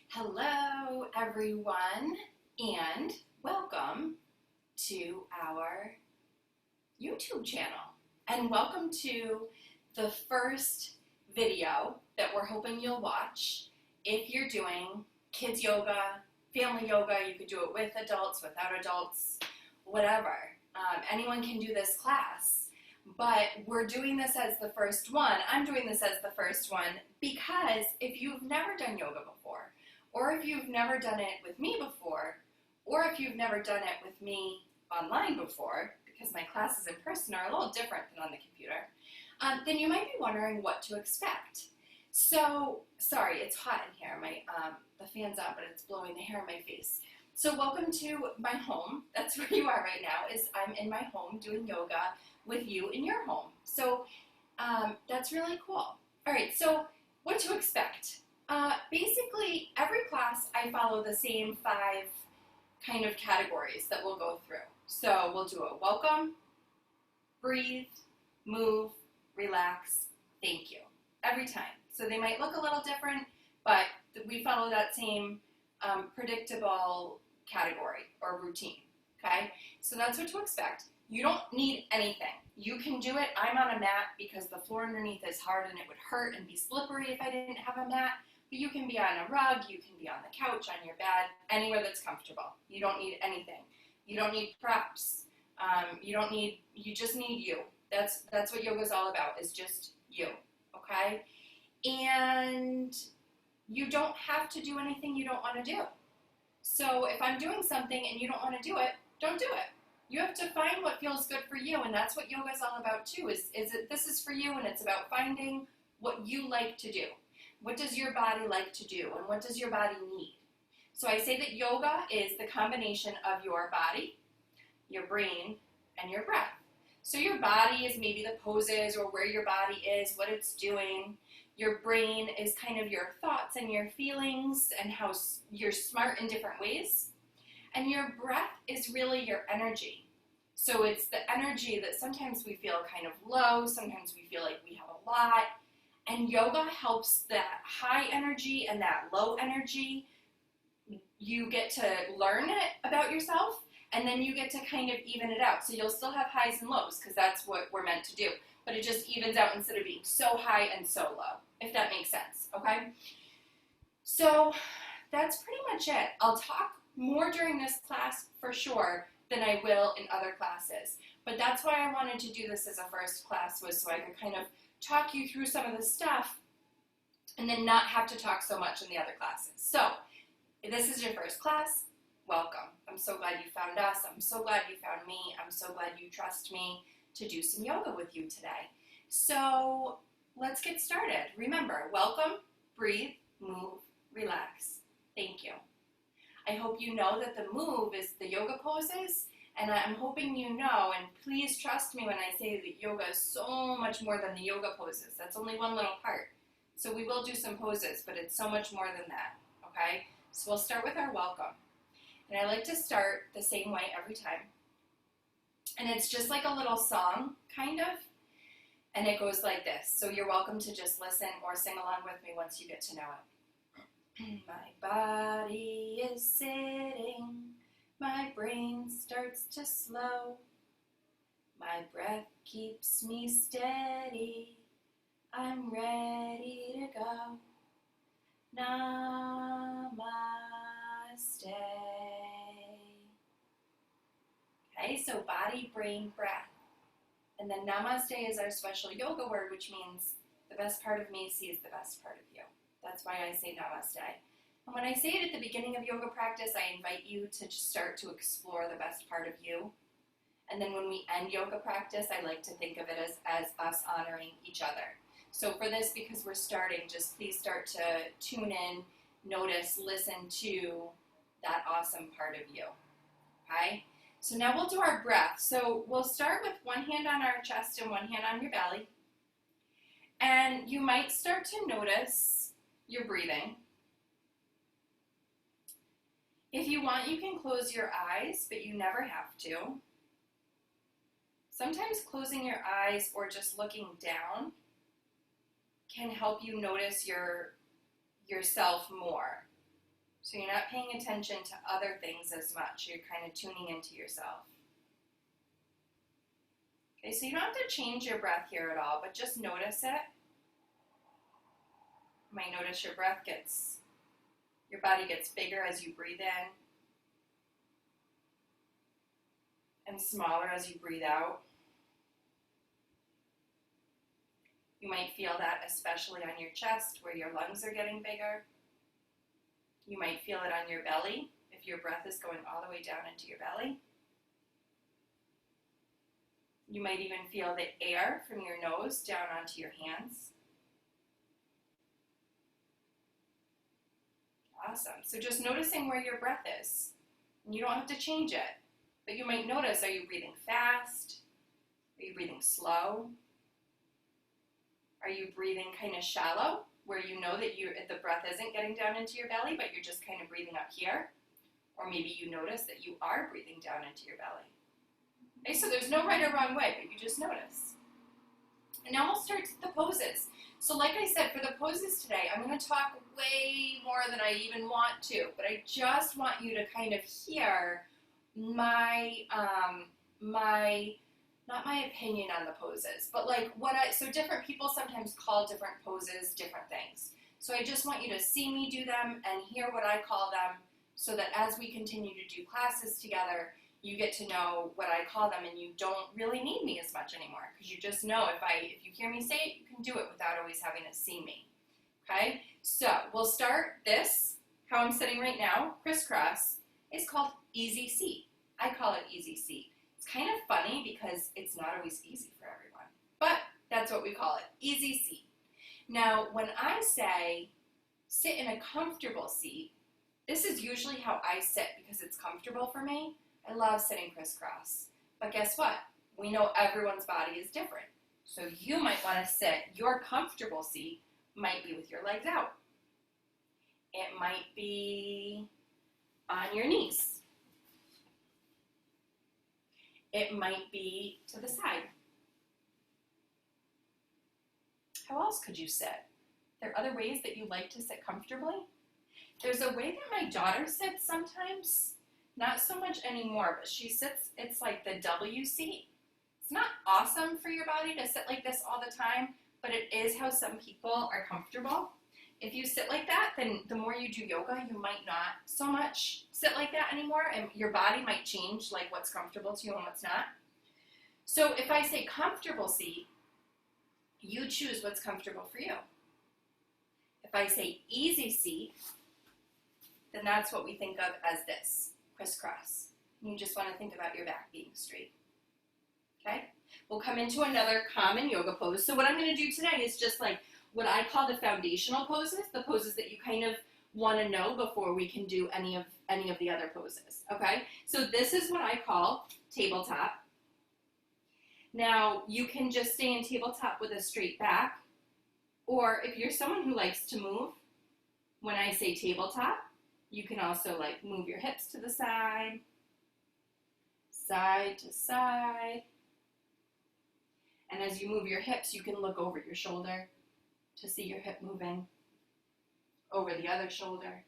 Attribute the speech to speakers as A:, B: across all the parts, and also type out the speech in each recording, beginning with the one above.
A: Hello everyone, and welcome to our YouTube channel, and welcome to the first video that we're hoping you'll watch. If you're doing kids yoga, family yoga, you could do it with adults, without adults, whatever. Anyone can do this class, but we're doing this as the first one. I'm doing this as the first one because if you've never done yoga before, or if you've never done it with me before, or if you've never done it with me online before, because my classes in person are a little different than on the computer, then you might be wondering what to expect. So, sorry, it's hot in here. The fan's on, but it's blowing the hair in my face. So welcome to my home. That's where you are right now, is I'm in my home doing yoga with you in your home. So that's really cool. All right, so what to expect? Basically, every class I follow the same 5 kind of categories that we'll go through. So we'll do a welcome, breathe, move, relax, thank you, every time. So they might look a little different, but we follow that same predictable category or routine, okay? So that's what to expect. You don't need anything. You can do it. I'm on a mat because the floor underneath is hard and it would hurt and be slippery if I didn't have a mat. But you can be on a rug, you can be on the couch, on your bed, anywhere that's comfortable. You don't need anything. You don't need props. You just need you. That's what yoga is all about, is just you, okay? And you don't have to do anything you don't want to do. So if I'm doing something and you don't want to do it, don't do it. You have to find what feels good for you, and that's what yoga is all about too, is that this is for you, and it's about finding what you like to do. What does your body like to do, and what does your body need? So I say that yoga is the combination of your body, your brain, and your breath. So your body is maybe the poses or where your body is, what it's doing. Your brain is kind of your thoughts and your feelings and how you're smart in different ways. And your breath is really your energy. So it's the energy that sometimes we feel kind of low, sometimes we feel like we have a lot. And yoga helps that high energy and that low energy. You get to learn it about yourself, and then you get to kind of even it out. So you'll still have highs and lows, because that's what we're meant to do. But it just evens out instead of being so high and so low, if that makes sense, okay? So that's pretty much it. I'll talk more during this class for sure than I will in other classes. But that's why I wanted to do this as a first class, was so I could kind of talk you through some of the stuff and then not have to talk so much in the other classes. So if this is your first class, welcome. I'm so glad you found us. I'm so glad you found me. I'm so glad you trust me to do some yoga with you today. So let's get started. Remember, welcome, breathe, move, relax. Thank you. I hope you know that the move is the yoga poses, and I'm hoping you know, and please trust me when I say that yoga is so much more than the yoga poses. That's only one little part. So we will do some poses, but it's so much more than that, okay? So we'll start with our welcome. And I like to start the same way every time. And it's just like a little song, kind of, and it goes like this. So you're welcome to just listen or sing along with me once you get to know it. My body is sitting, my brain starts to slow, my breath keeps me steady, I'm ready to go. Namaste. Okay, so body, brain, breath. And then namaste is our special yoga word, which means the best part of me sees the best part of you. That's why I say namaste. And when I say it at the beginning of yoga practice, I invite you to just start to explore the best part of you. And then when we end yoga practice, I like to think of it as us honoring each other. So for this, because we're starting, just please start to tune in, notice, listen to that awesome part of you. Okay? So now we'll do our breath. So we'll start with one hand on our chest and one hand on your belly. And you might start to notice your breathing. If you want, you can close your eyes, but you never have to. Sometimes closing your eyes or just looking down can help you notice yourself more. So you're not paying attention to other things as much. You're kind of tuning into yourself. Okay, so you don't have to change your breath here at all, but just notice it. You might notice your body gets bigger as you breathe in and smaller as you breathe out. You might feel that especially on your chest where your lungs are getting bigger. You might feel it on your belly if your breath is going all the way down into your belly. You might even feel the air from your nose down onto your hands. Awesome. So just noticing where your breath is. And you don't have to change it. But you might notice, are you breathing fast? Are you breathing slow? Are you breathing kind of shallow, where you know that the breath isn't getting down into your belly, but you're just kind of breathing up here? Or maybe you notice that you are breathing down into your belly. Okay, so there's no right or wrong way, but you just notice. And now we'll start the poses. So like I said, for the poses today, I'm going to talk way more than I even want to, but I just want you to kind of hear not my opinion on the poses, but like so different people sometimes call different poses different things. So I just want you to see me do them and hear what I call them so that as we continue to do classes together, you get to know what I call them and you don't really need me as much anymore because you just know if you hear me say it, you can do it without always having to see me. Okay, so we'll start this, how I'm sitting right now, crisscross, is called easy seat. I call it easy seat. It's kind of funny because it's not always easy for everyone, but that's what we call it, easy seat. Now, when I say sit in a comfortable seat, this is usually how I sit because it's comfortable for me. I love sitting crisscross, but guess what? We know everyone's body is different. So you might want to sit, your comfortable seat might be with your legs out. It might be on your knees. It might be to the side. How else could you sit? There are other ways that you like to sit comfortably. There's a way that my daughter sits sometimes, not so much anymore, but she sits, it's like the W seat. It's not awesome for your body to sit like this all the time, but it is how some people are comfortable. If you sit like that, then the more you do yoga, you might not so much sit like that anymore, and your body might change, like what's comfortable to you and what's not. So if I say comfortable seat, you choose what's comfortable for you. If I say easy seat, then that's what we think of as this, crisscross. You just want to think about your back being straight. Okay? We'll come into another common yoga pose. So what I'm going to do today is just like what I call the foundational poses, the poses that you kind of want to know before we can do any of the other poses. Okay? So this is what I call tabletop. Now, you can just stay in tabletop with a straight back, or if you're someone who likes to move, when I say tabletop, you can also like move your hips to the side, side to side. And as you move your hips, you can look over your shoulder to see your hip moving over the other shoulder.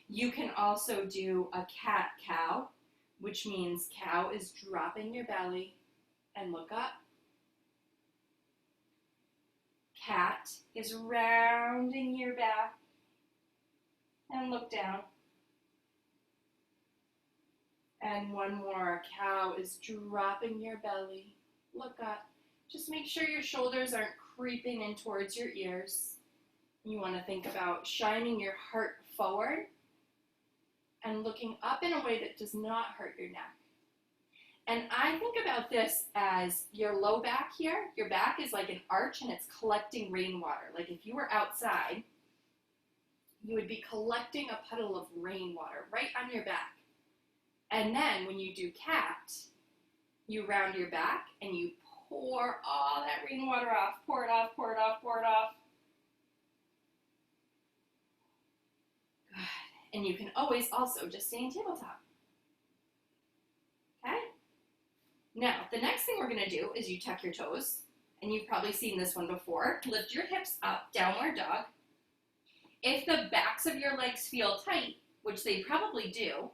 A: You can also do a cat-cow, which means cow is dropping your belly and look up. Cat is rounding your back and look down. And one more, cow is dropping your belly, look up. Just make sure your shoulders aren't creeping in towards your ears. You want to think about shining your heart forward and looking up in a way that does not hurt your neck. And I think about this as your low back here. Your back is like an arch and it's collecting rainwater. Like if you were outside, you would be collecting a puddle of rainwater right on your back. And then when you do cat, you round your back and you pour all that rainwater off. Pour it off, pour it off, pour it off. Good. And you can always also just stay in tabletop. Okay? Now, the next thing we're going to do is you tuck your toes, and you've probably seen this one before. Lift your hips up, downward dog. If the backs of your legs feel tight, which they probably do,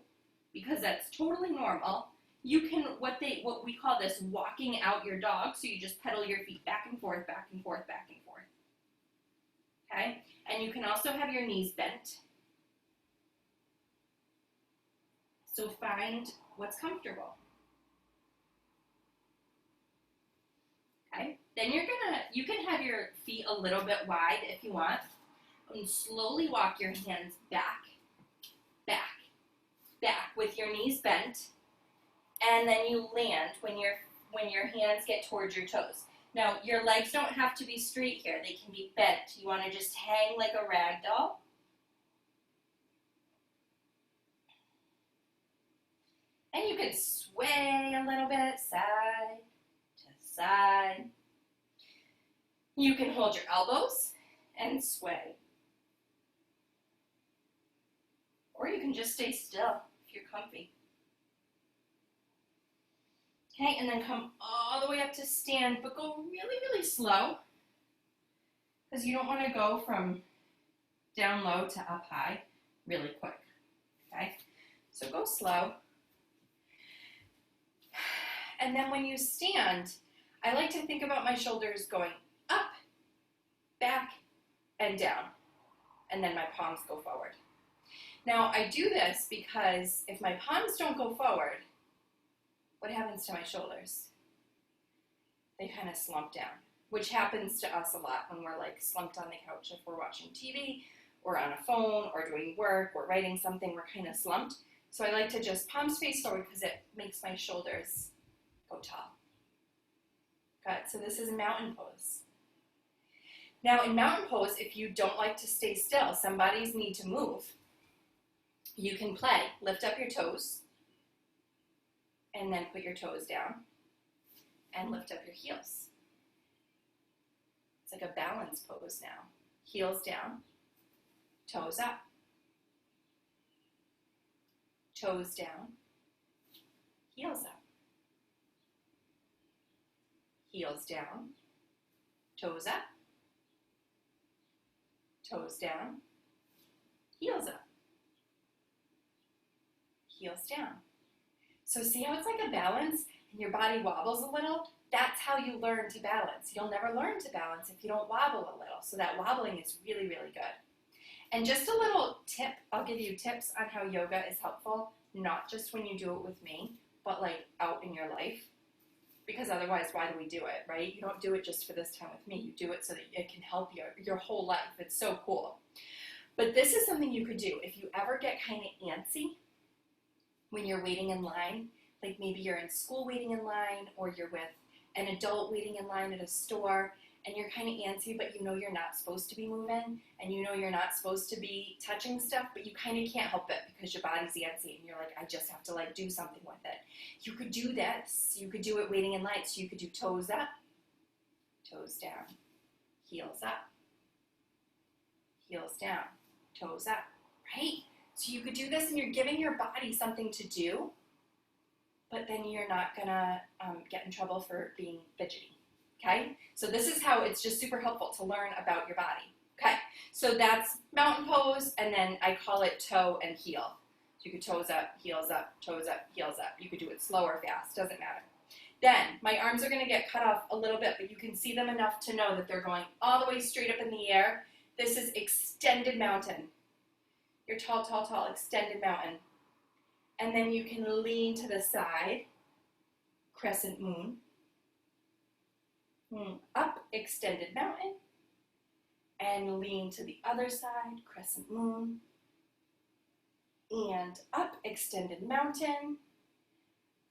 A: because that's totally normal, you can, what we call this walking out your dog, so you just pedal your feet back and forth, back and forth, back and forth. Okay? And you can also have your knees bent. So find what's comfortable. Okay? Then you can have your feet a little bit wide if you want, and slowly walk your hands back, back, back with your knees bent, and then you land when your hands get towards your toes. Now, your legs don't have to be straight here. They can be bent. You want to just hang like a rag doll. And you can sway a little bit, side to side. You can hold your elbows and sway. Or you can just stay still if you're comfy. Okay, and then come all the way up to stand, but go really, really slow, because you don't want to go from down low to up high really quick. Okay, so go slow. And then when you stand, I like to think about my shoulders going up, back, and down, and then my palms go forward. Now, I do this because if my palms don't go forward, what happens to my shoulders? They kind of slump down, which happens to us a lot when we're like slumped on the couch if we're watching TV or on a phone or doing work or writing something, we're kind of slumped. So I like to just palms face forward because it makes my shoulders go tall. Good, so this is mountain pose. Now in mountain pose, if you don't like to stay still, some bodies need to move, you can play. Lift up your toes, and then put your toes down, and lift up your heels. It's like a balance pose now. Heels down, toes up. Toes down, heels up. Heels down, toes up. Toes down, heels up. Heels down. So see how it's like a balance and your body wobbles a little? That's how you learn to balance. You'll never learn to balance if you don't wobble a little. So that wobbling is really, really good. And just a little tip, I'll give you tips on how yoga is helpful, not just when you do it with me, but like out in your life. Because otherwise, why do we do it, right? You don't do it just for this time with me. You do it so that it can help you your whole life. It's so cool. But this is something you could do. If you ever get kind of antsy when you're waiting in line, like maybe you're in school waiting in line, or you're with an adult waiting in line at a store, and you're kind of antsy, but you know you're not supposed to be moving, and you know you're not supposed to be touching stuff, but you kind of can't help it because your body's antsy, and you're like, I just have to like do something with it. You could do this. You could do it waiting in line. So you could do toes up, toes down, heels up, heels down, toes up, right? So you could do this, and you're giving your body something to do, but then you're not gonna get in trouble for being fidgety. Okay, so this is how it's just super helpful to learn about your body. Okay, so that's mountain pose, and then I call it toe and heel. So you could toes up, heels up, toes up, heels up. You could do it slow or fast, doesn't matter. Then my arms are going to get cut off a little bit, but you can see them enough to know that they're going all the way straight up in the air. This is extended mountain. Your tall, tall, tall, extended mountain. And then you can lean to the side, crescent moon. Up, extended mountain, and lean to the other side, crescent moon, and up, extended mountain.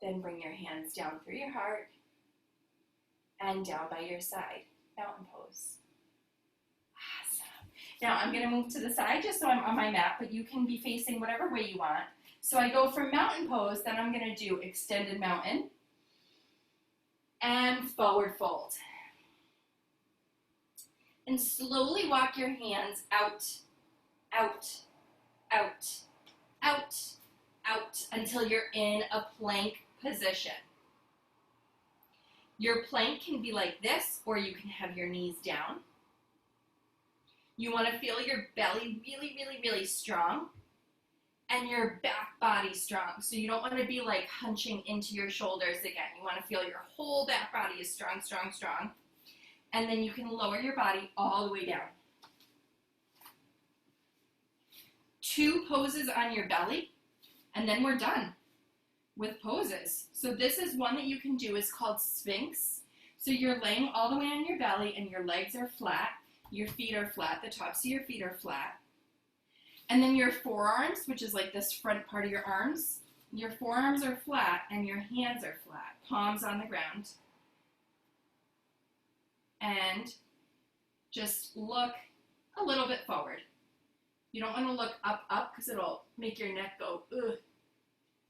A: Then bring your hands down through your heart and down by your side, mountain pose. Awesome. Now I'm going to move to the side just so I'm on my mat, but you can be facing whatever way you want. So I go from mountain pose, then I'm going to do extended mountain and forward fold. And slowly walk your hands out, out, out, out, out until you're in a plank position. Your plank can be like this, or you can have your knees down. You want to feel your belly really, really, really strong and your back body strong. So you don't want to be like hunching into your shoulders again. You want to feel your whole back body is strong, strong, strong. And then you can lower your body all the way down. 2 poses on your belly, and then we're done with poses. So this is one that you can do, is called Sphinx. So you're laying all the way on your belly and your legs are flat, your feet are flat, the tops of your feet are flat. And then your forearms, which is like this front part of your arms, your forearms are flat and your hands are flat, palms on the ground. And just look a little bit forward. You don't want to look up because it'll make your neck go, ugh.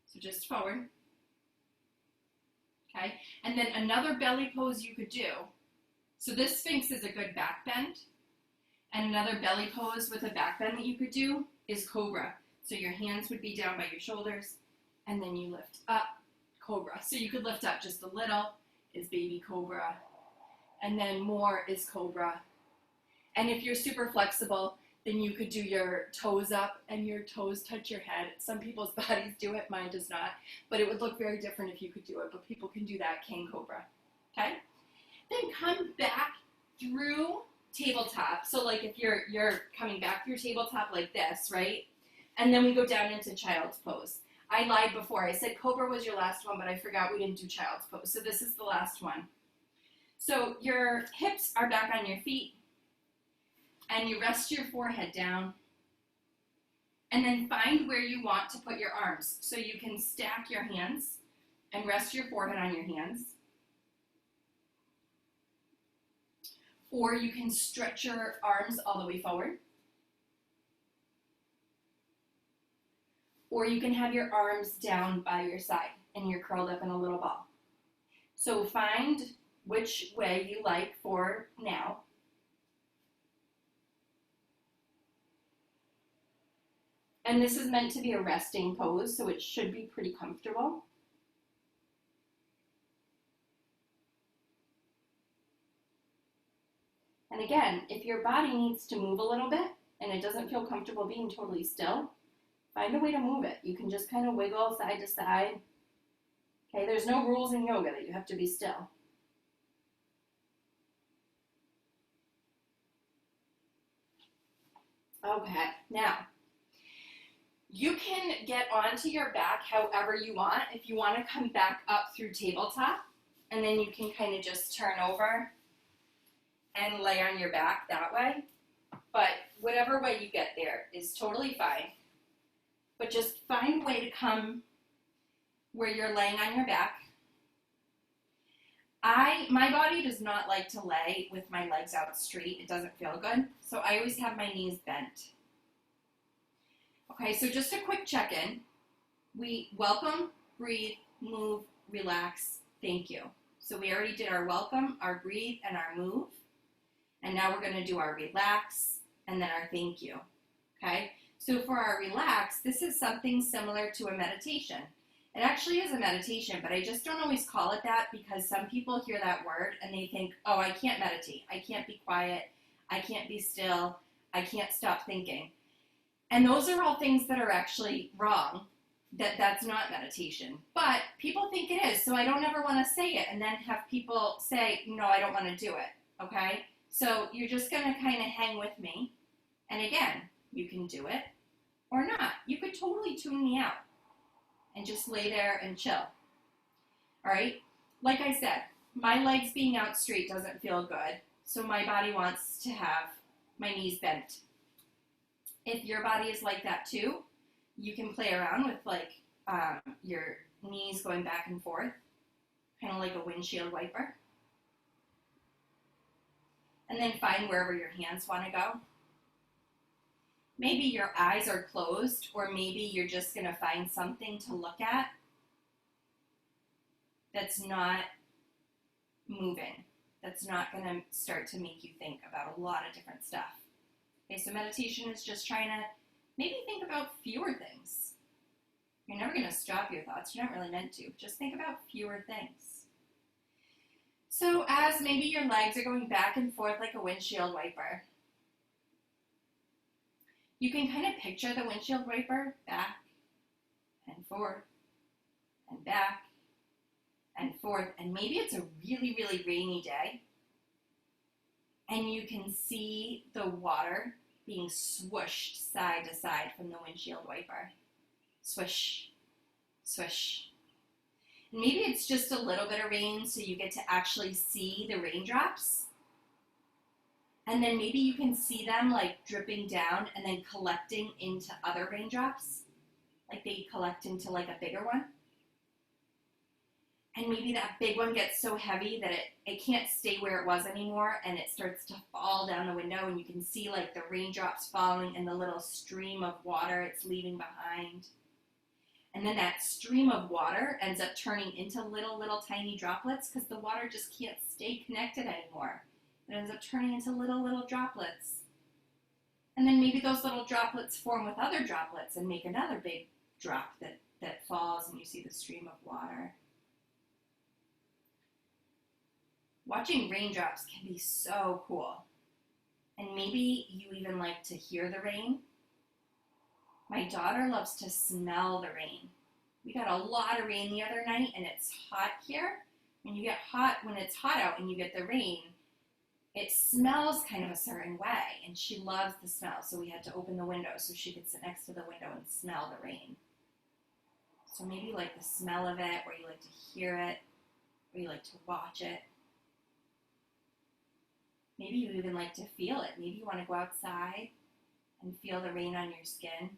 A: So just forward. Okay, and then another belly pose you could do. So this Sphinx is a good back bend. And another belly pose with a back bend that you could do is Cobra. So your hands would be down by your shoulders, and then you lift up, Cobra. So you could lift up just a little, is Baby Cobra. And then more is Cobra. And if you're super flexible, then you could do your toes up and your toes touch your head. Some people's bodies do it, mine does not. But it would look very different if you could do it, but people can do that, King Cobra. Okay? Then come back through tabletop. So like if you're coming back through tabletop like this, right? And then we go down into child's pose. I lied before. I said Cobra was your last one, but I forgot we didn't do child's pose. So this is the last one. So your hips are back on your feet, and you rest your forehead down, and then find where you want to put your arms. So you can stack your hands and rest your forehead on your hands. Or you can stretch your arms all the way forward. Or you can have your arms down by your side and you're curled up in a little ball. So find which way you like for now. And this is meant to be a resting pose, so it should be pretty comfortable. And again, if your body needs to move a little bit and it doesn't feel comfortable being totally still, find a way to move it. You can just kind of wiggle side to side. Okay, there's no rules in yoga that you have to be still. Okay, now, you can get onto your back however you want. If you want to come back up through tabletop, and then you can kind of just turn over and lay on your back that way. But whatever way you get there is totally fine. But just find a way to come where you're laying on your back. My body does not like to lay with my legs out straight. It doesn't feel good. So I always have my knees bent. Okay, so just a quick check-in. We welcome, breathe, move, relax, thank you. So we already did our welcome, our breathe, and our move. And now we're going to do our relax and then our thank you. Okay, so for our relax, this is something similar to a meditation. It actually is a meditation, but I just don't always call it that because some people hear that word and they think, oh, I can't meditate. I can't be quiet. I can't be still. I can't stop thinking. And those are all things that are actually wrong, that's not meditation. But people think it is, so I don't ever want to say it and then have people say, no, I don't want to do it, okay? So you're just going to kind of hang with me. And again, you can do it or not. You could totally tune me out and just lay there and chill. All right? Like I said, my legs being out straight doesn't feel good, so my body wants to have my knees bent. If your body is like that too, you can play around with like your knees going back and forth, kind of like a windshield wiper. And then find wherever your hands want to go. Maybe your eyes are closed, or maybe you're just going to find something to look at that's not moving, that's not going to start to make you think about a lot of different stuff. Okay, so meditation is just trying to maybe think about fewer things. You're never going to stop your thoughts. You're not really meant to. Just think about fewer things. So as maybe your legs are going back and forth like a windshield wiper, you can kind of picture the windshield wiper back and forth and back and forth. And maybe it's a really, really rainy day and you can see the water being swooshed side to side from the windshield wiper. Swish, swish. And maybe it's just a little bit of rain so you get to actually see the raindrops. And then maybe you can see them like dripping down and then collecting into other raindrops. Like they collect into like a bigger one. And maybe that big one gets so heavy that it can't stay where it was anymore and it starts to fall down the window and you can see like the raindrops falling and the little stream of water it's leaving behind. And then that stream of water ends up turning into little tiny droplets because the water just can't stay connected anymore. It ends up turning into little droplets. And then maybe those little droplets form with other droplets and make another big drop that falls and you see the stream of water. Watching raindrops can be so cool. And maybe you even like to hear the rain. My daughter loves to smell the rain. We got a lot of rain the other night and it's hot here. When it's hot out and you get the rain, it smells kind of a certain way and she loves the smell. So we had to open the window so she could sit next to the window and smell the rain. So maybe you like the smell of it, or you like to hear it, or you like to watch it. Maybe you even like to feel it. Maybe you want to go outside and feel the rain on your skin.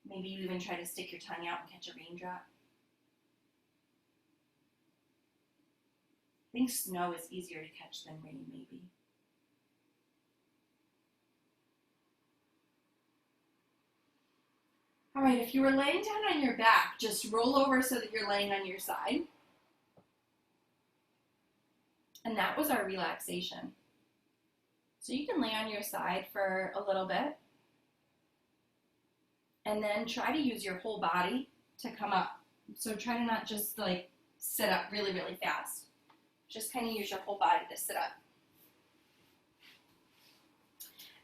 A: Maybe you even try to stick your tongue out and catch a raindrop. I think snow is easier to catch than rain, maybe. All right, if you were laying down on your back, just roll over so that you're laying on your side. And that was our relaxation. So you can lay on your side for a little bit. And then try to use your whole body to come up. So try to not just like sit up really fast. Just kind of use your whole body to sit up.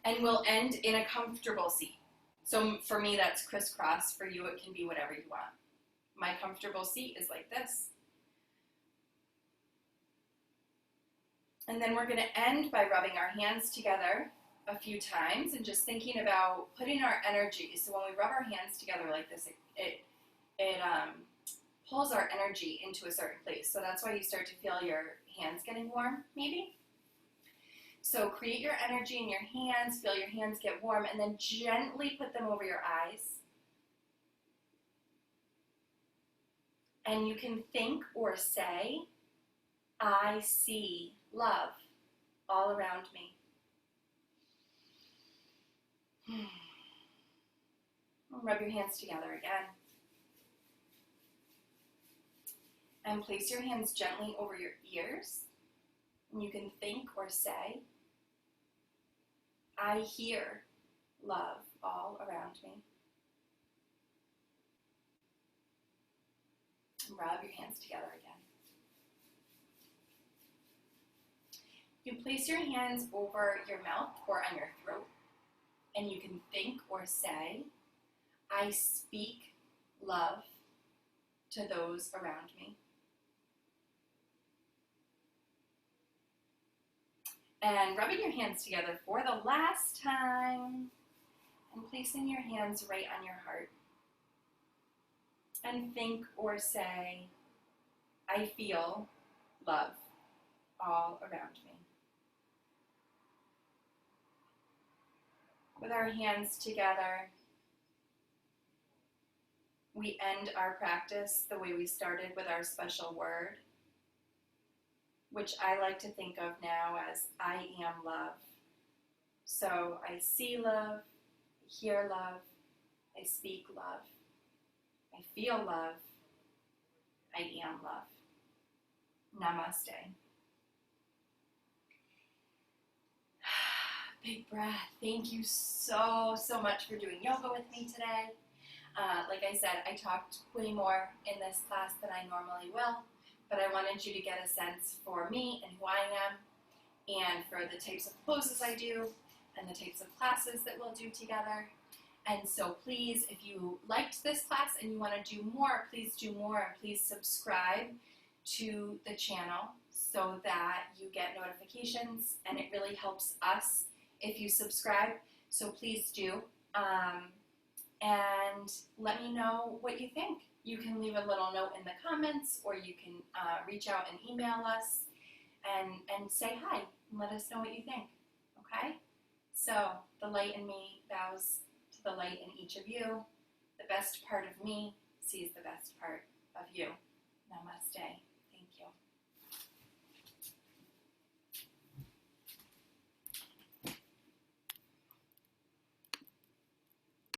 A: And we'll end in a comfortable seat. So for me, that's crisscross. For you, it can be whatever you want. My comfortable seat is like this. And then we're going to end by rubbing our hands together a few times and just thinking about putting our energy. So when we rub our hands together like this, it pulls our energy into a certain place. So that's why you start to feel your hands getting warm, maybe. So create your energy in your hands, feel your hands get warm, and then gently put them over your eyes. And you can think or say, I see love all around me. Rub your hands together again. And place your hands gently over your ears. And you can think or say, I hear love all around me. And rub your hands together again. You can place your hands over your mouth or on your throat. And you can think or say, I speak love to those around me. And rubbing your hands together for the last time. And placing your hands right on your heart. And think or say, I feel love all around me. With our hands together, we end our practice the way we started, with our special word, which I like to think of now as I am love. So I see love, I hear love, I speak love, I feel love, I am love. Namaste. Big breath. Thank you so much for doing yoga with me today. Like I said, I talked way more in this class than I normally will, but I wanted you to get a sense for me and who I am, and for the types of poses I do, and the types of classes that we'll do together. And so please, if you liked this class and you want to do more, please do more, and please subscribe to the channel so that you get notifications, and it really helps us if you subscribe, so please do. And let me know what you think. You can leave a little note in the comments, or you can reach out and email us and say hi and let us know what you think, okay? So the light in me bows to the light in each of you. The best part of me sees the best part of you. Namaste.